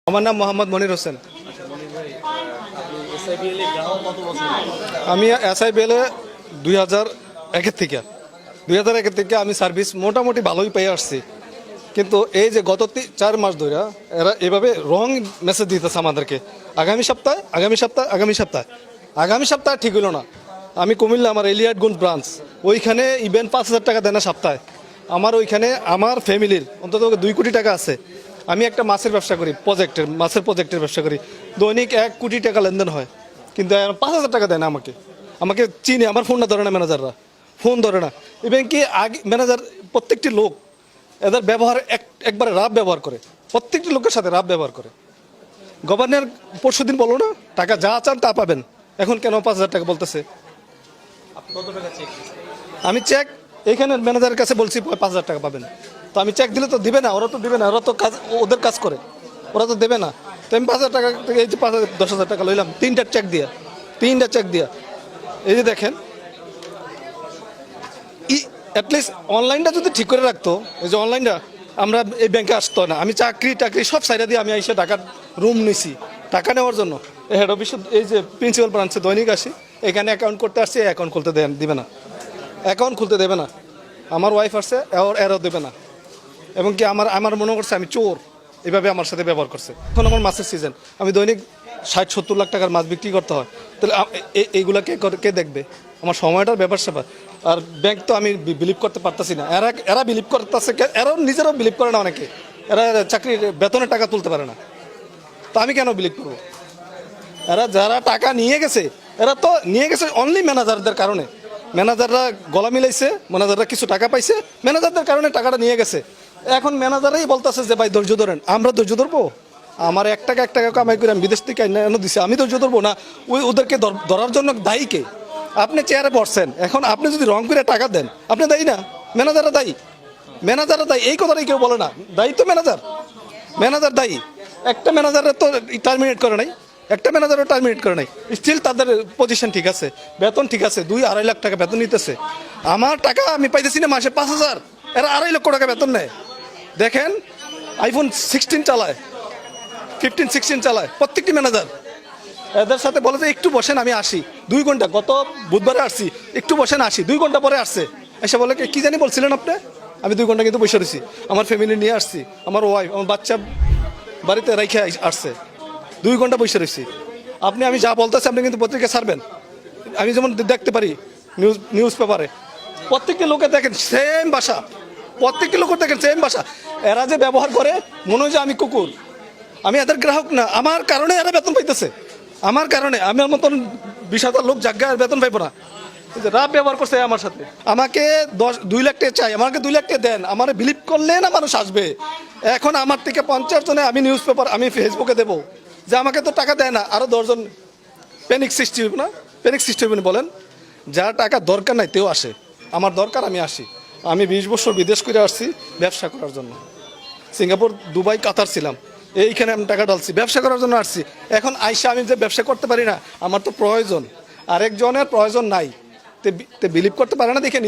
আমার নাম মোহাম্মদ মনির হোসেন। আমি SIBL 2001 থেকে 2001 থেকে আমি সার্ভিস মোটামুটি ভালোই পেয়ে আসছি, কিন্তু এই যে গত 4 মাস ধরে এরা এভাবে রং মেসেজ দিতেছে আমাদেরকে, আগামী সপ্তাহে ঠিক হলো না। আমি কুমিল্লা, আমার এলিয়াটগঞ্জ ব্রাঞ্চ, ওইখানে ইভেন 5,000 টাকা দেয় না সপ্তাহে। আমার ওইখানে আমার ফ্যামিলির অন্তত 2 কোটি টাকা আছে। আমি একটা মাছের ব্যবসা করি, মাছের প্রজেক্টের ব্যবসা করি, দৈনিক 1 কোটি টাকা লেনদেন হয়, কিন্তু 5,000 টাকা দেয় না আমাকে চিনি, আমার ফোন না ধরে না, ম্যানেজাররা ফোন ধরে না। ইভেন কি আগে ম্যানেজার প্রত্যেকটি লোক এদের ব্যবহার একবারে রাফ ব্যবহার করে, প্রত্যেকটি লোকের সাথে রাফ ব্যবহার করে। গভর্নর পরশুদিন বলো না, টাকা যা চান তা পাবেন, এখন কেন 5,000 টাকা বলতেছে? আমি চেক এইখানে ম্যানেজারের কাছে বলছি 5,000 টাকা পাবেন, তো আমি চেক দিলে তো দিবে না, ওরা তো কাজ, ওদের কাজ করে, ওরা তো দেবে না। তো আমি 5,000 টাকা থেকে এই যে 10,000 টাকা লইলাম, 3টা চেক দিয়া। এই যে দেখেন, অ্যাটলিস্ট অনলাইনটা যদি ঠিক করে রাখতো, এই যে অনলাইনটা আমরা এই ব্যাংকে আসতো না। আমি চাকরি সব সাইডে দিয়ে আমি এসে টাকার রুম নিছি টাকা নেওয়ার জন্য। হেড অফিসে এই যে প্রিন্সিপাল ব্রাঞ্চে দৈনিক আসি, এখানে অ্যাকাউন্ট করতে আসছি, অ্যাকাউন্ট খুলতে দিবে না, অ্যাকাউন্ট খুলতে দেবে না। আমার ওয়াইফ আসছে, এরও দেবে না। এবং কি আমার মনে করছে আমি চোর, এভাবে আমার সাথে ব্যবহার করছে। এখন আমার মাছের সিজন, আমি দৈনিক 60-70 লাখ টাকার মাছ বিক্রি করতে হয়, তাহলে এইগুলা কে দেখবে? আমার সময়টার ব্যাপার স্যাপার। আর ব্যাংক তো আমি বিলিভ করতে পারতেছি না, এরা বিলিভ করতেছে, এরাও নিজেরাও বিলিভ করে না অনেকে, এরা চাকরির বেতনের টাকা তুলতে পারে না, তো আমি কেন বিলিভ করবো? এরা যারা টাকা নিয়ে গেছে, এরা তো নিয়ে গেছে অনলি ম্যানেজারদের কারণে। ম্যানেজাররা গলা মিলাইছে, ম্যানেজাররা কিছু টাকা পাইছে, ম্যানেজারদের কারণে টাকাটা নিয়ে গেছে। এখন ম্যানেজারই বলতেছে যে ভাই ধৈর্য ধরেন। আমরা ধৈর্য ধরবো? আমার 1 টাকা কামাই করে আমি বিদেশ থেকে এনে দিছি, আমি ধৈর্য ধরবো না? ওদেরকে ধরার জন্য দায়ী কে? আপনি চেয়ারে বসছেন, এখন আপনি যদি রং করে টাকা দেন, আপনি দায়ী না? ম্যানেজাররা দায়ী, এই কথাটাই কেউ বলে না। দায়ী তো ম্যানেজার দায়ী। একটা ম্যানেজারের তো টার্মিনেট করে নাই, স্টিল তাদের পজিশন ঠিক আছে, বেতন ঠিক আছে, 2-2.5 লাখ টাকা বেতন নিতেছে। আমার টাকা আমি পাইতেছি না মাসে 5,000, এরা 2.5 লক্ষ টাকা বেতন নেয়। দেখেন, iPhone 16 চালায়, 15-16 চালায় প্রত্যেকটি ম্যানেজার। এদের সাথে বলে যে একটু বসেন, আমি আসি 2 ঘন্টা, গত বুধবারে আসছি, একটু বসেন আসি, 2 ঘন্টা পরে আসছে। এসে বলে কি জানি বলছিলেন আপনি? আমি 2 ঘন্টা কিন্তু বসে রয়েছি, আমার ফ্যামিলি নিয়ে আসছি, আমার ওয়াইফ, আমার বাচ্চা বাড়িতে রেখে আসছে, 2 ঘন্টা বসে রয়েছি। আমি যা বলতেছি আপনি কিন্তু পত্রিকা ছাড়বেন। আমি যেমন দেখতে পারি নিউজ পেপারে, প্রত্যেকটি লোকে দেখেন সেম ভাষা, এরা যে ব্যবহার করে মনে হয় যে আমি কুকুর, আমি এদের গ্রাহক না। আমার কারণে এরা বেতন পাইতেছে, আমার কারণে। আমার মতন 20,000 লোক জায়গায় বেতন পাইবো না। রাব ব্যবহার করছে আমার সাথে। আমাকে 2 লাখ টাকা চাই, আমাকে 2 লাখ টাকা দেন, আমার বিলিভ করলে না মানুষ আসবে। এখন আমার থেকে 50 জনে আমি নিউজ পেপার, আমি ফেসবুকে দেবো যে আমাকে তো টাকা দেয় না, আরও 10 জন প্যানিক সৃষ্টি হবে না? বলেন, যার টাকা দরকার নাই তেও আসে, আমার দরকার আমি আসি। আমি 20 বছর বিদেশ করে আসছি ব্যবসা করার জন্য, সিঙ্গাপুর, দুবাই, কাতার ছিলাম, এইখানে আমি টাকা ঢালছি, ব্যবসা করার জন্য আসছি। এখন আইসা আমি যে ব্যবসা করতে পারি না, আমার তো প্রয়োজন, আরেকজনের প্রয়োজন নাই, তে বিলিভ করতে পারে না দেখে